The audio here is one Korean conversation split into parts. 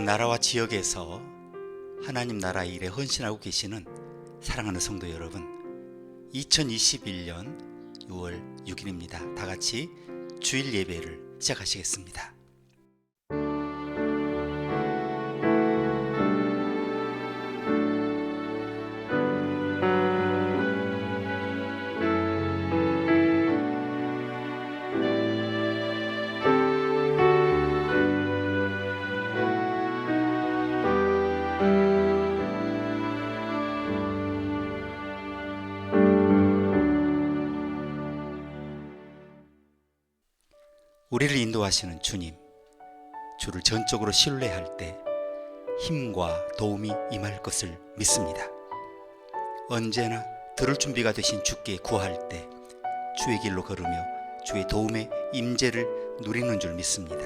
나라와 지역에서 하나님 나라의 일에 헌신하고 계시는 사랑하는 성도 여러분, 2021년 6월 6일입니다. 다 같이 주일 예배를 시작하시겠습니다. 우리를 인도하시는 주님, 주를 전적으로 신뢰할 때 힘과 도움이 임할 것을 믿습니다. 언제나 들을 준비가 되신 주께 구할 때 주의 길로 걸으며 주의 도움의 임재를 누리는 줄 믿습니다.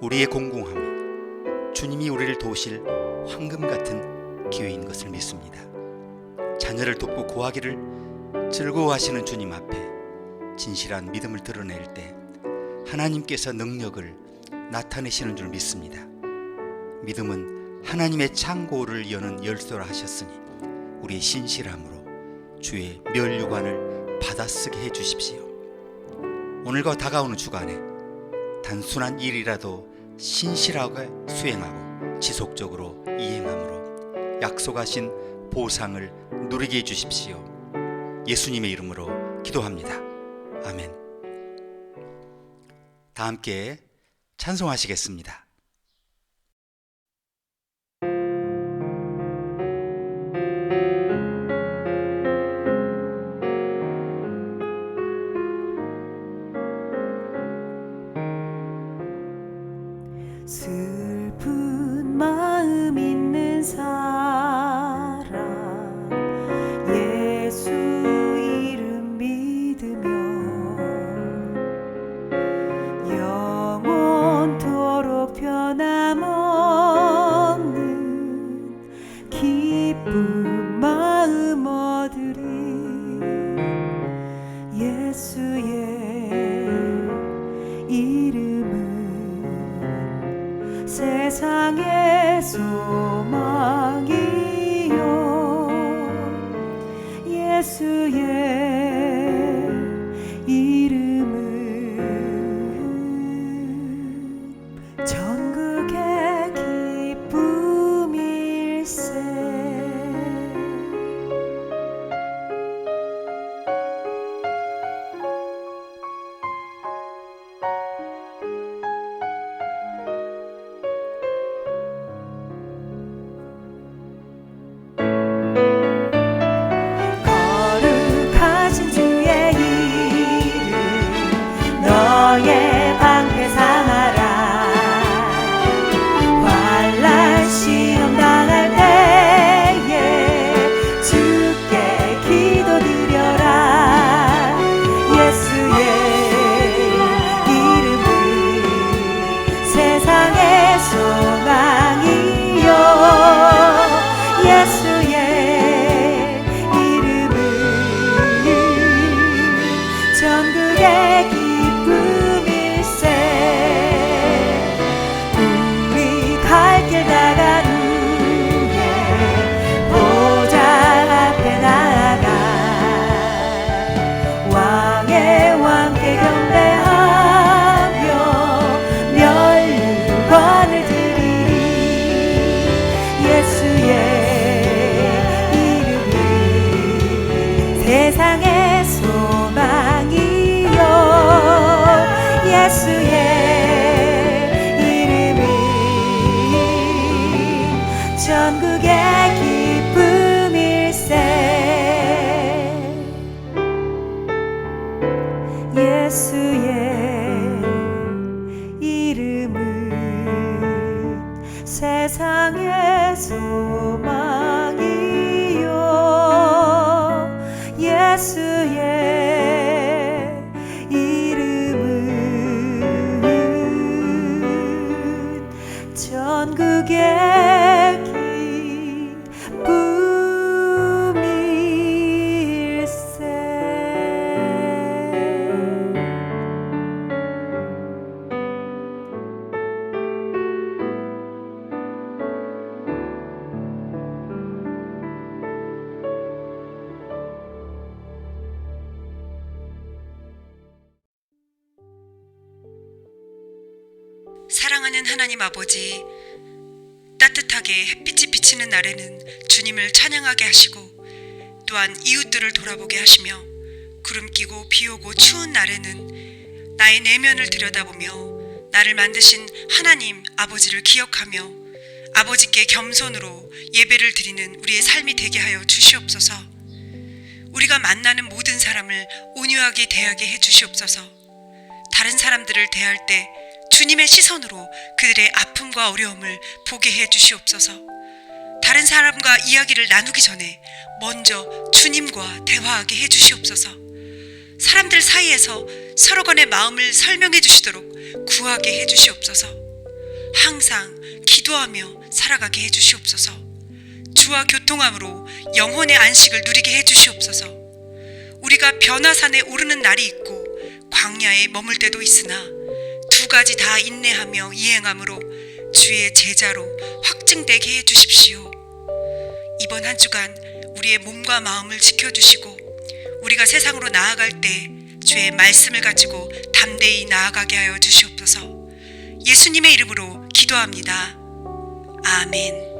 우리의 공공함이 주님이 우리를 도우실 황금 같은 기회인 것을 믿습니다. 자녀를 돕고 구하기를 즐거워하시는 주님 앞에 진실한 믿음을 드러낼 때 하나님께서 능력을 나타내시는 줄 믿습니다. 믿음은 하나님의 창고를 여는 열쇠라 하셨으니 우리의 신실함으로 주의 면류관을 받아쓰게 해주십시오. 오늘과 다가오는 주간에 단순한 일이라도 신실하게 수행하고 지속적으로 이행함으로 약속하신 보상을 누리게 해주십시오. 예수님의 이름으로 기도합니다. 아멘. 다 함께 찬송하시겠습니다. 슬픈 마음 있는 사람 예수 이름 믿으며 영원토록 변함없는 기쁜 마음 얻으리. 예수의 이름은 세상의 소망이요 예수의 이름은 전국의 기쁨일세. 거룩하신 주의 이름 너의 방패 삼아라. 환난 시험 당할 때에 주께 기도드려라. 예수의 이름은 세상의 소망이요 예수의 이름은 전국의 기쁨일세. 우리 갈 길 다간 후에 보좌 앞에 나아가 왕의 왕께 경배하며 면류관을 드리리. 예수의 이름은 세상의 소망이요 예수의 이름은 전국의 기쁨일세. 예수의 이름은 세상의 소망이요 예수의 이름은 전국의 기쁨일세. 사랑하는 하나님 아버지, 따뜻하게 햇빛이 비치는 날에는 주님을 찬양하게 하시고 또한 이웃들을 돌아보게 하시며 구름 끼고 비 오고 추운 날에는 나의 내면을 들여다보며 나를 만드신 하나님 아버지를 기억하며 아버지께 겸손으로 예배를 드리는 우리의 삶이 되게 하여 주시옵소서. 우리가 만나는 모든 사람을 온유하게 대하게 해 주시옵소서. 다른 사람들을 대할 때 주님의 시선으로 그들의 아픔과 어려움을 보게 해 주시옵소서. 다른 사람과 이야기를 나누기 전에 먼저 주님과 대화하게 해 주시옵소서. 사람들 사이에서 서로 간의 마음을 설명해 주시도록 구하게 해 주시옵소서. 항상 기도하며 살아가게 해 주시옵소서. 주와 교통함으로 영혼의 안식을 누리게 해 주시옵소서. 우리가 변화산에 오르는 날이 있고 광야에 머물 때도 있으나 두 가지 다 인내하며 이행함으로 주의 제자로 확증되게 해 주십시오. 이번 한 주간 우리의 몸과 마음을 지켜주시고 우리가 세상으로 나아갈 때 주의 말씀을 가지고 담대히 나아가게 하여 주시옵소서. 예수님의 이름으로 기도합니다. 아멘.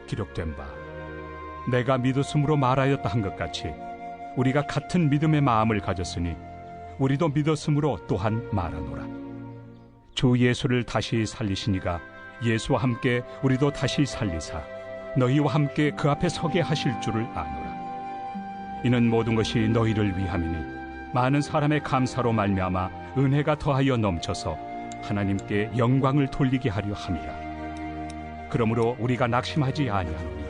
기록된 바 내가 믿었으므로 말하였다 한 것 같이 우리가 같은 믿음의 마음을 가졌으니 우리도 믿었으므로 또한 말하노라. 주 예수를 다시 살리시니가 예수와 함께 우리도 다시 살리사 너희와 함께 그 앞에 서게 하실 줄을 아노라. 이는 모든 것이 너희를 위함이니 많은 사람의 감사로 말미암아 은혜가 더하여 넘쳐서 하나님께 영광을 돌리게 하려 함이라. 그러므로 우리가 낙심하지 아니하노니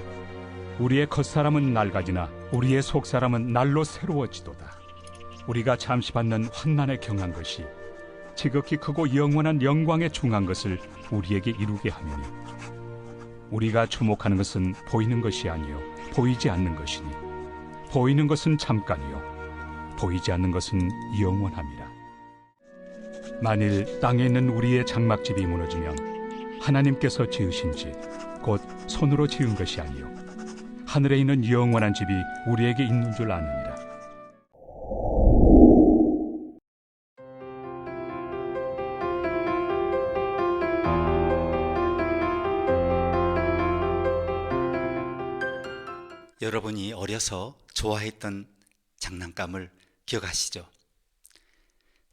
우리의 겉사람은 낡아지나 우리의 속사람은 날로 새로워지도다. 우리가 잠시 받는 환난에 경한 것이 지극히 크고 영원한 영광에 중한 것을 우리에게 이루게 하느니 우리가 주목하는 것은 보이는 것이 아니요 보이지 않는 것이니 보이는 것은 잠깐이요 보이지 않는 것은 영원함이라. 만일 땅에 있는 우리의 장막집이 무너지면 하나님께서 지으신 집, 곧 손으로 지은 것이 아니요 하늘에 있는 영원한 집이 우리에게 있는 줄 아느니라. 여러분이 어려서 좋아했던 장난감을 기억하시죠?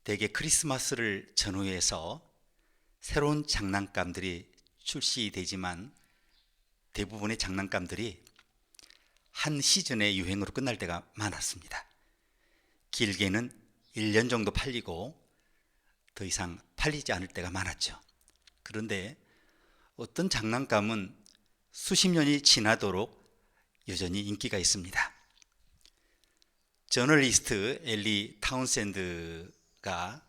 대개 크리스마스를 전후해서 새로운 장난감들이 출시되지만 대부분의 장난감들이 한 시즌의 유행으로 끝날 때가 많았습니다. 길게는 1년 정도 팔리고 더 이상 팔리지 않을 때가 많았죠. 그런데 어떤 장난감은 수십 년이 지나도록 여전히 인기가 있습니다. 저널리스트 엘리 타운샌드가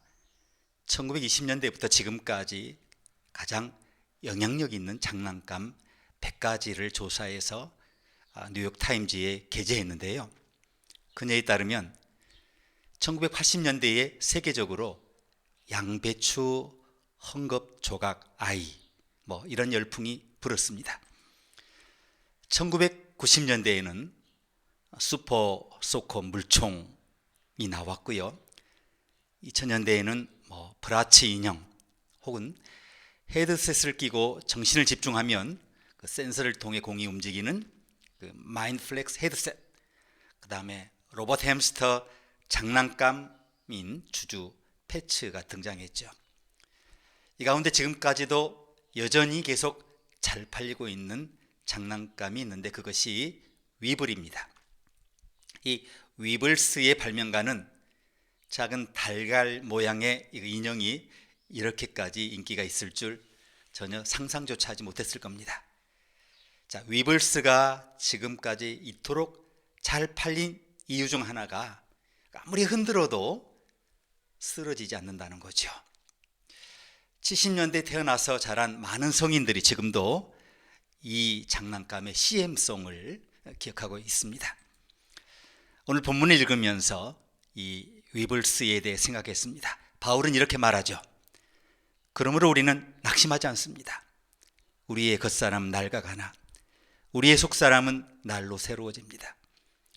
1920년대부터 지금까지 가장 영향력 있는 장난감 100가지를 조사해서 뉴욕타임즈에 게재했는데요. 그녀에 따르면 1980년대에 세계적으로 양배추, 헝겊, 조각, 아이 이런 열풍이 불었습니다. 1990년대에는 슈퍼 소커 물총이 나왔고요. 2000년대에는 브라치 인형 혹은 헤드셋을 끼고 정신을 집중하면 그 센서를 통해 공이 움직이는 그 마인드플렉스 헤드셋, 그 다음에 로봇 햄스터 장난감인 주주 패츠가 등장했죠. 이 가운데 지금까지도 여전히 계속 잘 팔리고 있는 장난감이 있는데 그것이 위블입니다. 이 위블스의 발명가는 작은 달걀 모양의 인형이 이렇게까지 인기가 있을 줄 전혀 상상조차 하지 못했을 겁니다. 자, 위블스가 지금까지 이토록 잘 팔린 이유 중 하나가 아무리 흔들어도 쓰러지지 않는다는 거죠. 70년대 태어나서 자란 많은 성인들이 지금도 이 장난감의 CM송을 기억하고 있습니다. 오늘 본문을 읽으면서 이 위블스에 대해 생각했습니다. 바울은 이렇게 말하죠. 그러므로 우리는 낙심하지 않습니다. 우리의 겉사람은 낡아가나 우리의 속사람은 날로 새로워집니다.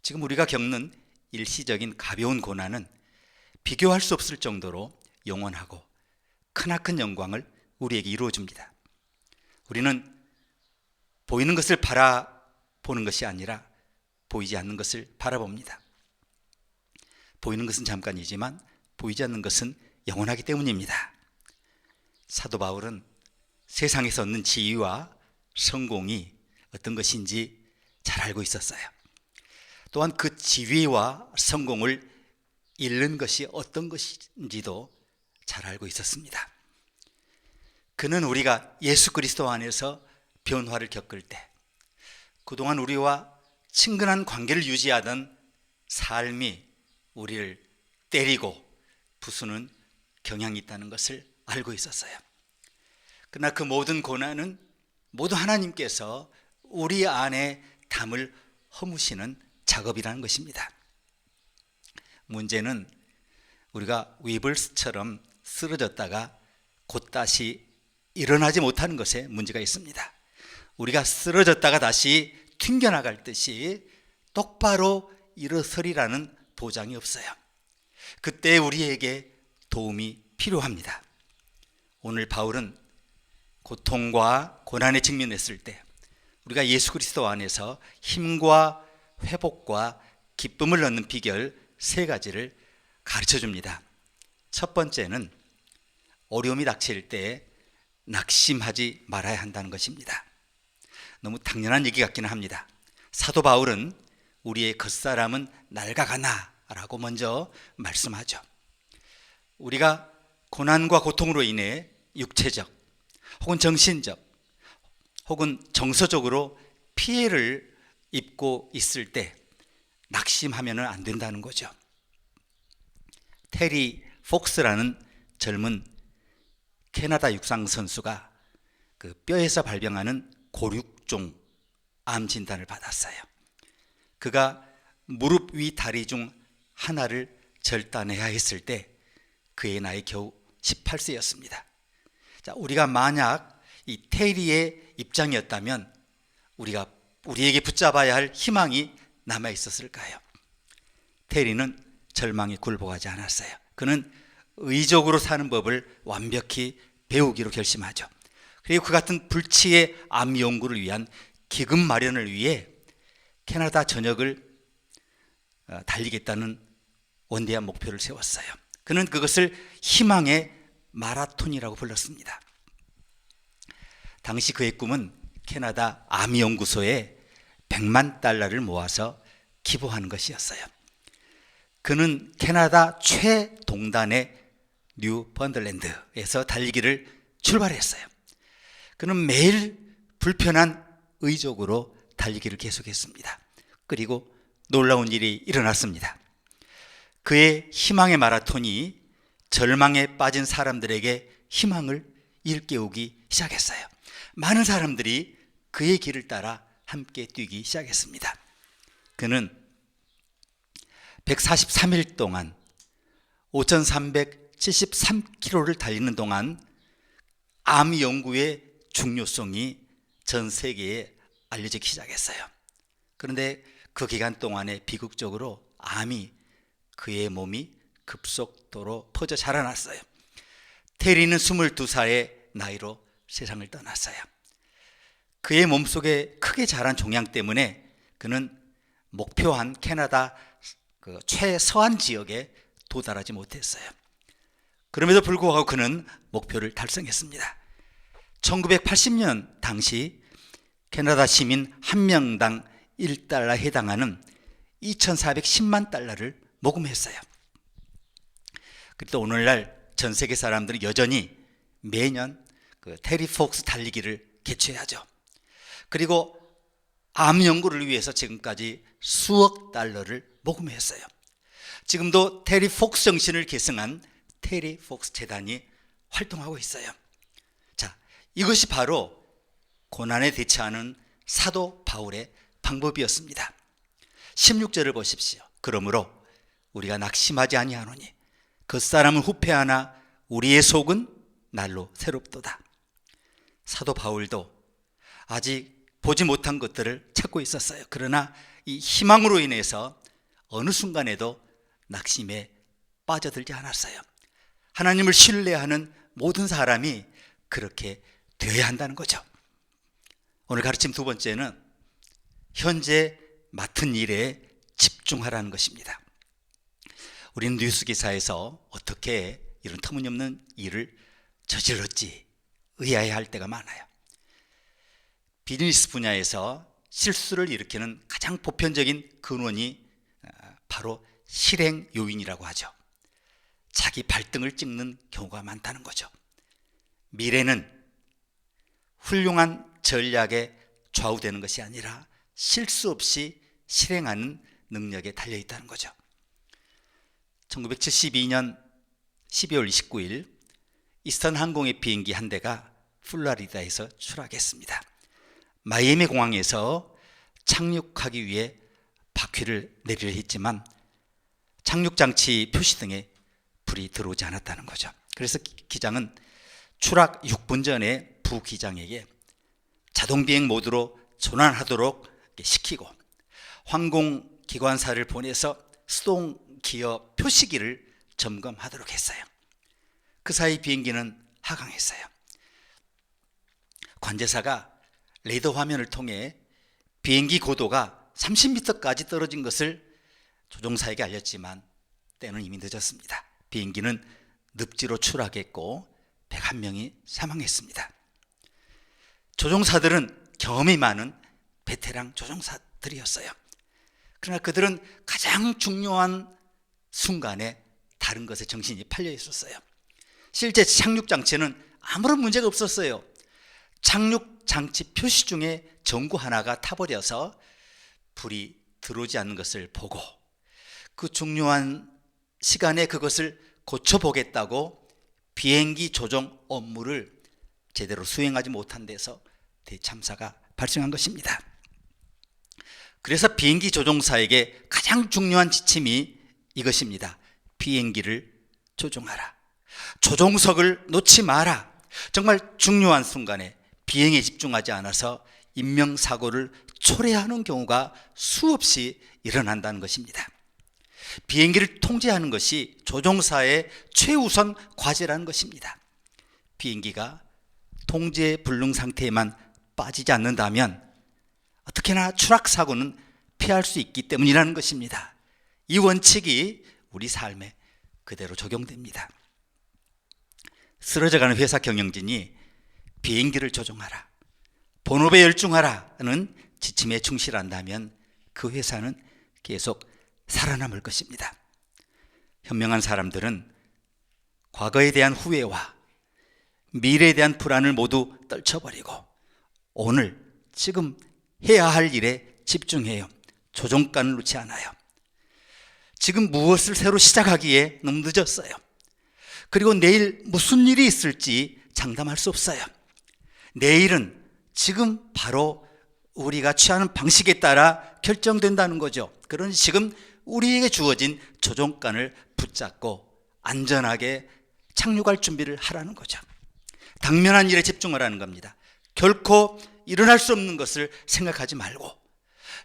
지금 우리가 겪는 일시적인 가벼운 고난은 비교할 수 없을 정도로 영원하고 크나큰 영광을 우리에게 이루어줍니다. 우리는 보이는 것을 바라보는 것이 아니라 보이지 않는 것을 바라봅니다. 보이는 것은 잠깐이지만 보이지 않는 것은 영원하기 때문입니다. 사도 바울은 세상에서 얻는 지위와 성공이 어떤 것인지 잘 알고 있었어요. 또한 그 지위와 성공을 잃는 것이 어떤 것인지도 잘 알고 있었습니다. 그는 우리가 예수 그리스도 안에서 변화를 겪을 때 그동안 우리와 친근한 관계를 유지하던 삶이 우리를 때리고 부수는 경향이 있다는 것을 알고 있었어요. 그러나 그 모든 고난은 모두 하나님께서 우리 안에 담을 허무시는 작업이라는 것입니다. 문제는 우리가 위블스처럼 쓰러졌다가 곧 다시 일어나지 못하는 것에 문제가 있습니다. 우리가 쓰러졌다가 다시 튕겨나갈 듯이 똑바로 일어서리라는 보장이 없어요. 그때 우리에게 도움이 필요합니다. 오늘 바울은 고통과 고난에 직면했을 때 우리가 예수 그리스도 안에서 힘과 회복과 기쁨을 얻는 비결 3가지를 가르쳐 줍니다. 첫 번째는 어려움이 닥칠 때 낙심하지 말아야 한다는 것입니다. 너무 당연한 얘기 같기는 합니다. 사도 바울은 우리의 겉사람은 낡아가나 라고 먼저 말씀하죠. 우리가 고난과 고통으로 인해 육체적 혹은 정신적 혹은 정서적으로 피해를 입고 있을 때 낙심하면 안 된다는 거죠. 테리 폭스라는 젊은 캐나다 육상 선수가 그 뼈에서 발병하는 고륙종 암 진단을 받았어요. 그가 무릎 위 다리 중 하나를 절단해야 했을 때 그의 나이 겨우 18세였습니다. 자, 우리가 만약 이 테리의 입장이었다면 우리에게 붙잡아야 할 희망이 남아 있었을까요? 테리는 절망에 굴복하지 않았어요. 그는 의적으로 사는 법을 완벽히 배우기로 결심하죠. 그리고 그 같은 불치의 암 연구를 위한 기금 마련을 위해 캐나다 전역을 달리겠다는 원대한 목표를 세웠어요. 그는 그것을 희망의 마라톤이라고 불렀습니다. 당시 그의 꿈은 캐나다 암 연구소에 $1,000,000를 모아서 기부하는 것이었어요. 그는 캐나다 최동단의 뉴펀들랜드에서 달리기를 출발했어요. 그는 매일 불편한 의족으로 달리기를 계속했습니다. 그리고 놀라운 일이 일어났습니다. 그의 희망의 마라톤이 절망에 빠진 사람들에게 희망을 일깨우기 시작했어요. 많은 사람들이 그의 길을 따라 함께 뛰기 시작했습니다. 그는 143일 동안 5,373km를 달리는 동안 암 연구의 중요성이 전 세계에 알려지기 시작했어요. 그런데 그 기간 동안에 비극적으로 암이 그의 몸이 급속도로 퍼져 자라났어요. 테리는 22살의 나이로 세상을 떠났어요. 그의 몸속에 크게 자란 종양 때문에 그는 목표한 캐나다 그 최서안 지역에 도달하지 못했어요. 그럼에도 불구하고 그는 목표를 달성했습니다. 1980년 당시 캐나다 시민 한 명당 $1에 해당하는 2,410만 달러를 모금했어요. 그래도 오늘날 전 세계 사람들은 여전히 매년 그 테리 폭스 달리기를 개최하죠. 그리고 암 연구를 위해서 지금까지 수억 달러를 모금했어요. 지금도 테리 폭스 정신을 계승한 테리 폭스 재단이 활동하고 있어요. 자, 이것이 바로 고난에 대처하는 사도 바울의 방법이었습니다. 16절을 보십시오. 그러므로 우리가 낙심하지 아니하노니 겉사람은 후패하나 우리의 속은 날로 새롭도다. 사도 바울도 아직 보지 못한 것들을 찾고 있었어요. 그러나 이 희망으로 인해서 어느 순간에도 낙심에 빠져들지 않았어요. 하나님을 신뢰하는 모든 사람이 그렇게 되어야 한다는 거죠. 오늘 가르침 두 번째는 현재 맡은 일에 집중하라는 것입니다. 우리는 뉴스 기사에서 어떻게 이런 터무니없는 일을 저질렀지 의아해할 때가 많아요. 비즈니스 분야에서 실수를 일으키는 가장 보편적인 근원이 바로 실행 요인이라고 하죠. 자기 발등을 찍는 경우가 많다는 거죠. 미래는 훌륭한 전략에 좌우되는 것이 아니라 실수 없이 실행하는 능력에 달려 있다는 거죠. 1972년 12월 29일 이스턴 항공의 비행기 한 대가 플로리다에서 추락했습니다. 마이애미 공항에서 착륙하기 위해 바퀴를 내리려 했지만 착륙장치 표시등에 불이 들어오지 않았다는 거죠. 그래서 기장은 추락 6분 전에 부기장에게 자동비행 모드로 전환하도록 시키고 항공기관사를 보내서 수동 기어 표시기를 점검하도록 했어요. 그 사이 비행기는 하강했어요. 관제사가 레이더 화면을 통해 비행기 고도가 30m까지 떨어진 것을 조종사에게 알렸지만 때는 이미 늦었습니다. 비행기는 늪지로 추락했고 101명이 사망했습니다. 조종사들은 경험이 많은 베테랑 조종사들이었어요. 그러나 그들은 가장 중요한 순간에 다른 것에 정신이 팔려 있었어요. 실제 착륙장치는 아무런 문제가 없었어요. 착륙장치 표시 중에 전구 하나가 타버려서 불이 들어오지 않는 것을 보고 그 중요한 시간에 그것을 고쳐보겠다고 비행기 조종 업무를 제대로 수행하지 못한 데서 대참사가 발생한 것입니다. 그래서 비행기 조종사에게 가장 중요한 지침이 이것입니다. 비행기를 조종하라. 조종석을 놓지 마라. 정말 중요한 순간에 비행에 집중하지 않아서 인명사고를 초래하는 경우가 수없이 일어난다는 것입니다. 비행기를 통제하는 것이 조종사의 최우선 과제라는 것입니다. 비행기가 통제 불능 상태에만 빠지지 않는다면 어떻게나 추락사고는 피할 수 있기 때문이라는 것입니다. 이 원칙이 우리 삶에 그대로 적용됩니다. 쓰러져가는 회사 경영진이 비행기를 조종하라, 본업에 열중하라는 지침에 충실한다면 그 회사는 계속 살아남을 것입니다. 현명한 사람들은 과거에 대한 후회와 미래에 대한 불안을 모두 떨쳐버리고 오늘 지금 해야 할 일에 집중해요. 조종간을 놓지 않아요. 지금 무엇을 새로 시작하기에 너무 늦었어요. 그리고 내일 무슨 일이 있을지 장담할 수 없어요. 내일은 지금 바로 우리가 취하는 방식에 따라 결정된다는 거죠. 그러니 지금 우리에게 주어진 조종간을 붙잡고 안전하게 착륙할 준비를 하라는 거죠. 당면한 일에 집중하라는 겁니다. 결코 일어날 수 없는 것을 생각하지 말고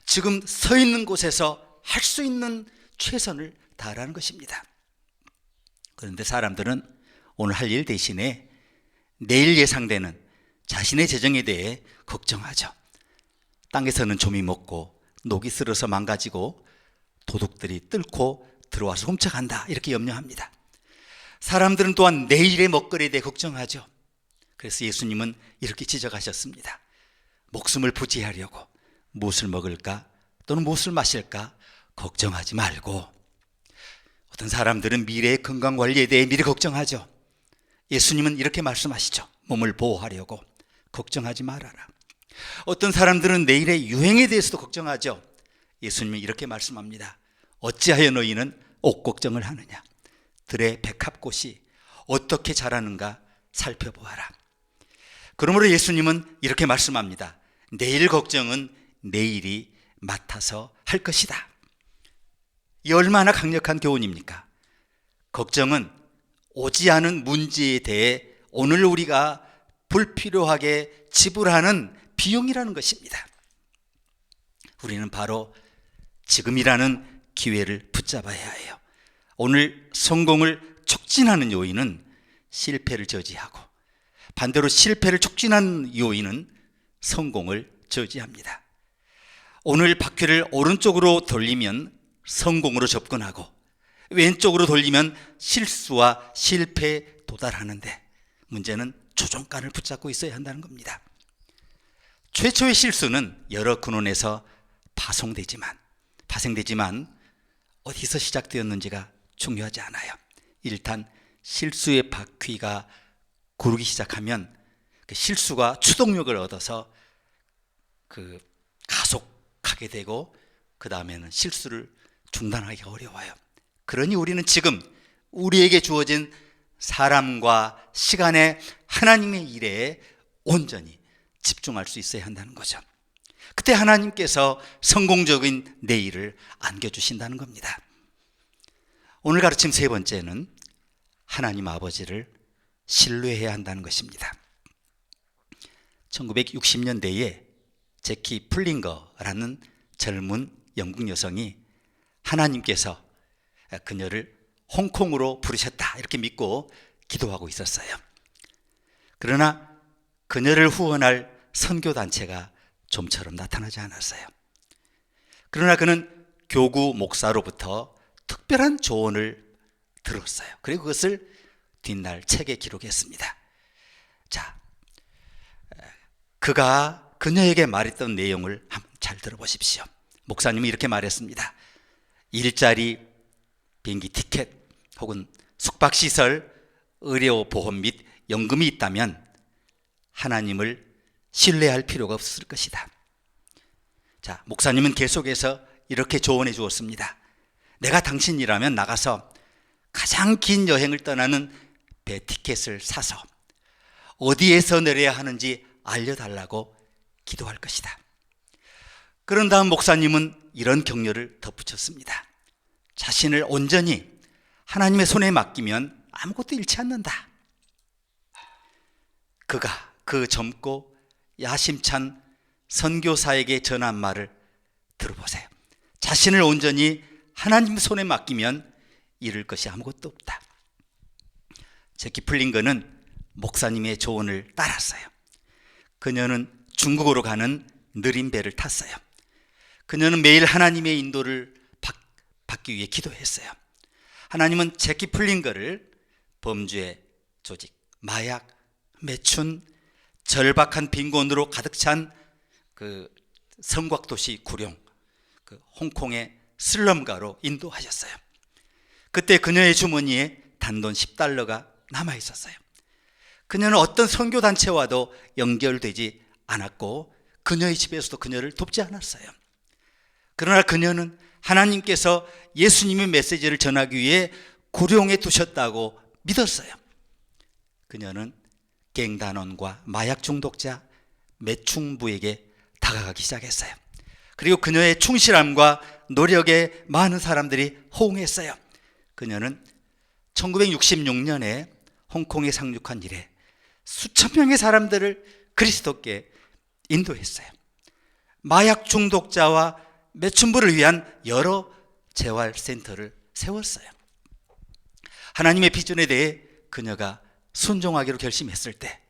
지금 서 있는 곳에서 할 수 있는 최선을 다하라는 것입니다. 그런데 사람들은 오늘 할 일 대신에 내일 예상되는 자신의 재정에 대해 걱정하죠. 땅에서는 좀이 먹고 녹이 슬어서 망가지고 도둑들이 뚫고 들어와서 훔쳐간다 이렇게 염려합니다. 사람들은 또한 내일의 먹거리에 대해 걱정하죠. 그래서 예수님은 이렇게 지적하셨습니다. 목숨을 부지하려고 무엇을 먹을까 또는 무엇을 마실까 걱정하지 말고. 어떤 사람들은 미래의 건강관리에 대해 미리 걱정하죠. 예수님은 이렇게 말씀하시죠. 몸을 보호하려고 걱정하지 말아라. 어떤 사람들은 내일의 유행에 대해서도 걱정하죠. 예수님은 이렇게 말씀합니다. 어찌하여 너희는 옷 걱정을 하느냐. 들의 백합꽃이 어떻게 자라는가 살펴보아라. 그러므로 예수님은 이렇게 말씀합니다. 내일 걱정은 내일이 맡아서 할 것이다. 이 얼마나 강력한 교훈입니까? 걱정은 오지 않은 문제에 대해 오늘 우리가 불필요하게 지불하는 비용이라는 것입니다. 우리는 바로 지금이라는 기회를 붙잡아야 해요. 오늘 성공을 촉진하는 요인은 실패를 저지하고, 반대로 실패를 촉진하는 요인은 성공을 저지합니다. 오늘 바퀴를 오른쪽으로 돌리면 성공으로 접근하고, 왼쪽으로 돌리면 실수와 실패에 도달하는데, 문제는 조종간을 붙잡고 있어야 한다는 겁니다. 최초의 실수는 여러 근원에서 파생되지만 어디서 시작되었는지가 중요하지 않아요. 일단 실수의 바퀴가 구르기 시작하면 그 실수가 추동력을 얻어서 가속하게 되고, 그 다음에는 실수를 중단하기가 어려워요. 그러니 우리는 지금 우리에게 주어진 사람과 시간에 하나님의 일에 온전히 집중할 수 있어야 한다는 거죠. 그때 하나님께서 성공적인 내일을 안겨주신다는 겁니다. 오늘 가르침 세 번째는 하나님 아버지를 신뢰해야 한다는 것입니다. 1960년대에 제키 플링거라는 젊은 영국 여성이 하나님께서 그녀를 홍콩으로 부르셨다 이렇게 믿고 기도하고 있었어요. 그러나 그녀를 후원할 선교단체가 좀처럼 나타나지 않았어요. 그러나 그는 교구 목사로부터 특별한 조언을 들었어요. 그리고 그것을 뒷날 책에 기록했습니다. 자, 그가 그녀에게 말했던 내용을 한번 잘 들어보십시오. 목사님이 이렇게 말했습니다. 일자리, 비행기 티켓 혹은 숙박시설, 의료보험 및 연금이 있다면 하나님을 신뢰할 필요가 없을 것이다. 자, 목사님은 계속해서 이렇게 조언해 주었습니다. 내가 당신이라면 나가서 가장 긴 여행을 떠나는 배 티켓을 사서 어디에서 내려야 하는지 알려달라고 기도할 것이다. 그런 다음 목사님은 이런 격려를 덧붙였습니다. 자신을 온전히 하나님의 손에 맡기면 아무것도 잃지 않는다. 그가 그 젊고 야심찬 선교사에게 전한 말을 들어보세요. 자신을 온전히 하나님 손에 맡기면 잃을 것이 아무것도 없다. 제키 플링거는 목사님의 조언을 따랐어요. 그녀는 중국으로 가는 느린 배를 탔어요. 그녀는 매일 하나님의 인도를 받기 위해 기도했어요. 하나님은 제키 플링거를 범죄 조직, 마약, 매춘, 절박한 빈곤으로 가득 찬 그 성곽도시 구룡, 그 홍콩의 슬럼가로 인도하셨어요. 그때 그녀의 주머니에 단돈 10달러가 남아 있었어요. 그녀는 어떤 선교단체와도 연결되지 않았고 그녀의 집에서도 그녀를 돕지 않았어요. 그러나 그녀는 하나님께서 예수님의 메시지를 전하기 위해 구룡에 두셨다고 믿었어요. 그녀는 갱단원과 마약 중독자, 매춘부에게 다가가기 시작했어요. 그리고 그녀의 충실함과 노력에 많은 사람들이 호응했어요. 그녀는 1966년에 홍콩에 상륙한 이래 수천 명의 사람들을 그리스도께 인도했어요. 마약 중독자와 매춘부를 위한 여러 재활센터를 세웠어요. 하나님의 비전에 대해 그녀가 순종하기로 결심했을 때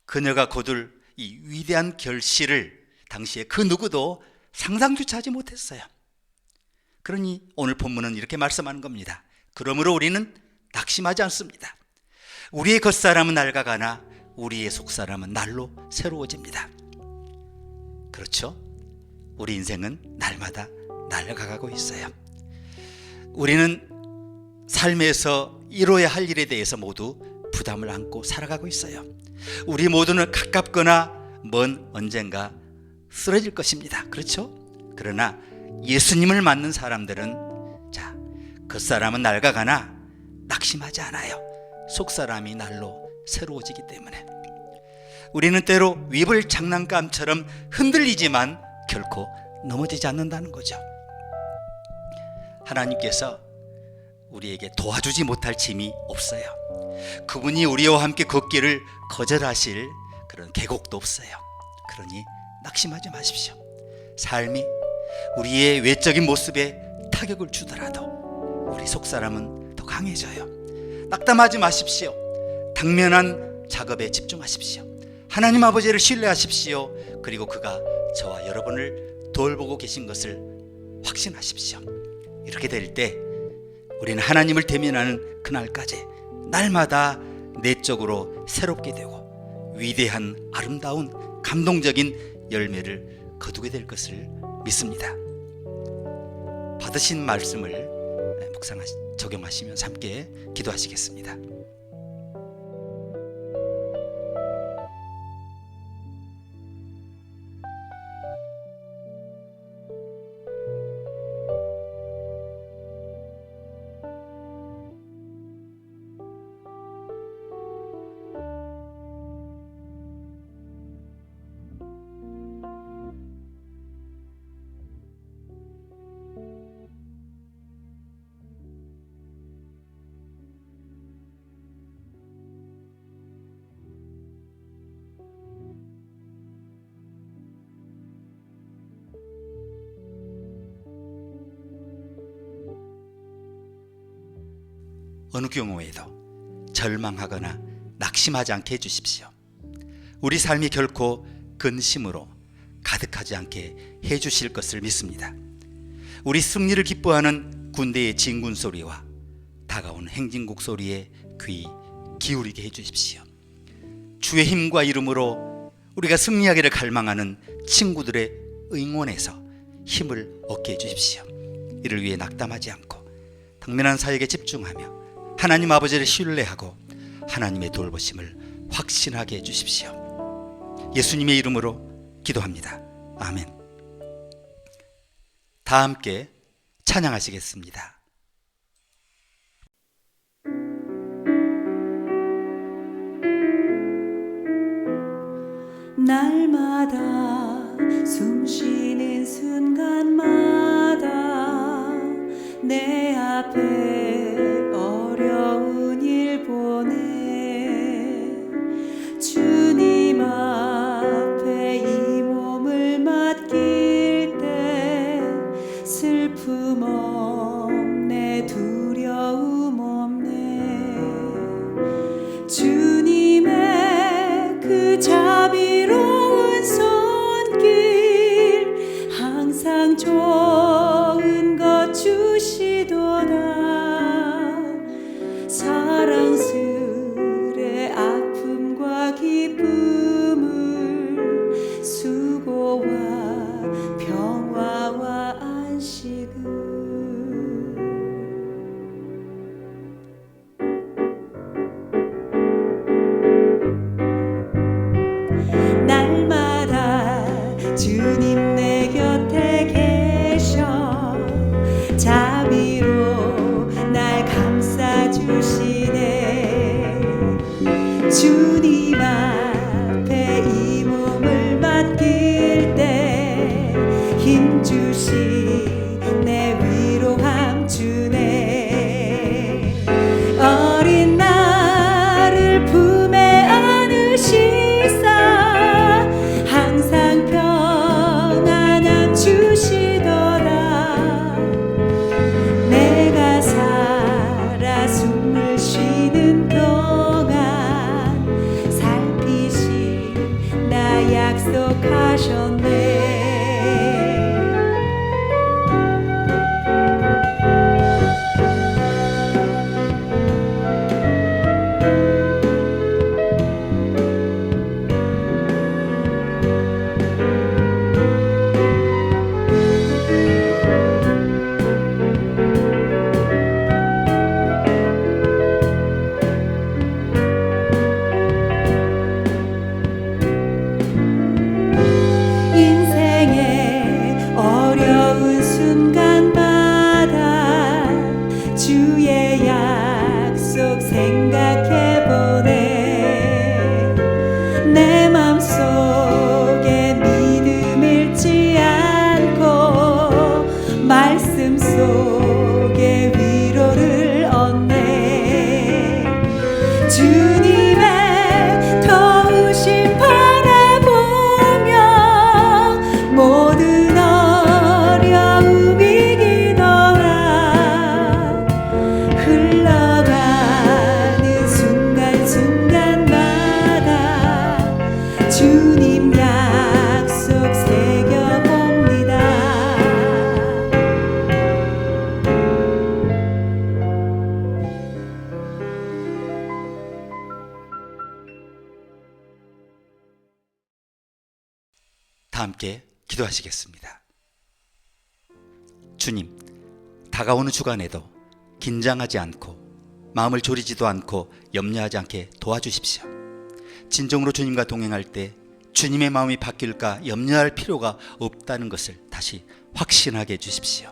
그녀가 거둘 이 위대한 결실을 당시에 그 누구도 상상조차 하지 못했어요. 그러니 오늘 본문은 이렇게 말씀하는 겁니다. 그러므로 우리는 낙심하지 않습니다. 우리의 겉사람은 낡아가나 우리의 속사람은 날로 새로워집니다. 그렇죠? 우리 인생은 날마다 낡아가고 있어요. 우리는 삶에서 이뤄야 할 일에 대해서 모두 부담을 안고 살아가고 있어요. 우리 모두는 가깝거나 먼 언젠가 쓰러질 것입니다. 그렇죠? 그러나 예수님을 맞는 사람들은 겉사람은 낡아가나 낙심하지 않아요. 속사람이 날로 새로워지기 때문에. 우리는 때로 위불 장난감처럼 흔들리지만 결코 넘어지지 않는다는 거죠. 하나님께서 우리에게 도와주지 못할 짐이 없어요. 그분이 우리와 함께 걷기를 거절하실 그런 계곡도 없어요. 그러니 낙심하지 마십시오. 삶이 우리의 외적인 모습에 타격을 주더라도 우리 속사람은 더 강해져요. 낙담하지 마십시오. 당면한 작업에 집중하십시오. 하나님 아버지를 신뢰하십시오. 그리고 그가 저와 여러분을 돌보고 계신 것을 확신하십시오. 이렇게 될 때 우리는 하나님을 대면하는 그날까지 날마다 내적으로 새롭게 되고 위대한 아름다운 감동적인 열매를 거두게 될 것을 믿습니다. 받으신 말씀을 적용하시면서 함께 기도하시겠습니다. 어느 경우에도 절망하거나 낙심하지 않게 해주십시오. 우리 삶이 결코 근심으로 가득하지 않게 해주실 것을 믿습니다. 우리 승리를 기뻐하는 군대의 진군 소리와 다가온 행진곡 소리에 귀 기울이게 해주십시오. 주의 힘과 이름으로 우리가 승리하기를 갈망하는 친구들의 응원에서 힘을 얻게 해주십시오. 이를 위해 낙담하지 않고 당면한 사역에 집중하며 하나님 아버지를 신뢰하고 하나님의 돌보심을 확신하게 해주십시오. 예수님의 이름으로 기도합니다. 아멘. 다 함께 찬양하시겠습니다. 날마다 숨쉬는 순간마다 내 앞에 어려운 일 보내 주님 앞에 이 몸을 맡길 때 슬픔 없네 두려움 없네 주님의 그 자비로운 손길 항상 좋은 것 주시도다 다 함께 기도하시겠습니다. 주님, 다가오는 주간에도 긴장하지 않고 마음을 졸이지도 않고 염려하지 않게 도와주십시오. 진정으로 주님과 동행할 때 주님의 마음이 바뀔까 염려할 필요가 없다는 것을 다시 확신하게 해주십시오.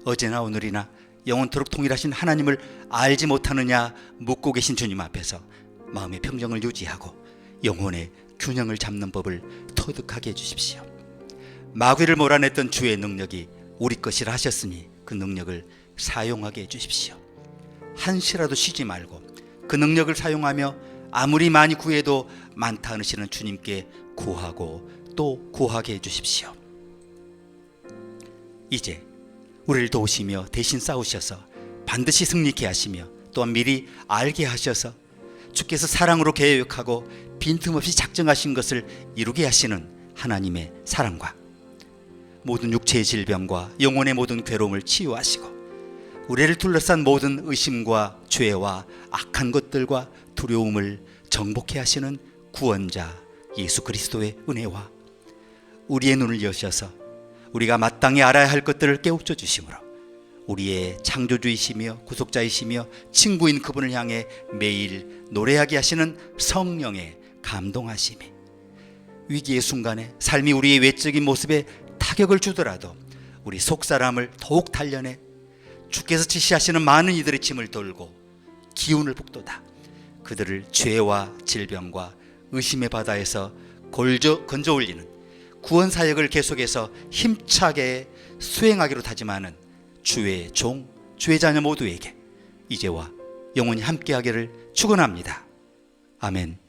어제나 오늘이나 영원토록 동일하신 하나님을 알지 못하느냐 묻고 계신 주님 앞에서 마음의 평정을 유지하고 영혼의 균형을 잡는 법을 터득하게 해주십시오. 마귀를 몰아냈던 주의 능력이 우리 것이라 하셨으니 그 능력을 사용하게 해주십시오. 한시라도 쉬지 말고 그 능력을 사용하며 아무리 많이 구해도 많다 않으시는 주님께 구하고 또 구하게 해주십시오. 이제 우리를 도우시며 대신 싸우셔서 반드시 승리케 하시며 또한 미리 알게 하셔서 주께서 사랑으로 계획하고 빈틈없이 작정하신 것을 이루게 하시는 하나님의 사랑과 모든 육체의 질병과 영혼의 모든 괴로움을 치유하시고 우리를 둘러싼 모든 의심과 죄와 악한 것들과 두려움을 정복해 하시는 구원자 예수 그리스도의 은혜와 우리의 눈을 여셔서 우리가 마땅히 알아야 할 것들을 깨우쳐 주심으로 우리의 창조주이시며 구속자이시며 친구인 그분을 향해 매일 노래하게 하시는 성령의 감동하심이 위기의 순간에 삶이 우리의 외적인 모습에 타격을 주더라도 우리 속사람을 더욱 단련해 주께서 지시하시는 많은 이들의 짐을 돌고 기운을 북돋아 그들을 죄와 질병과 의심의 바다에서 건져 올리는 구원 사역을 계속해서 힘차게 수행하기로 다짐하는 주의 종, 주의 자녀 모두에게 이제와 영원히 함께하기를 축원합니다. 아멘.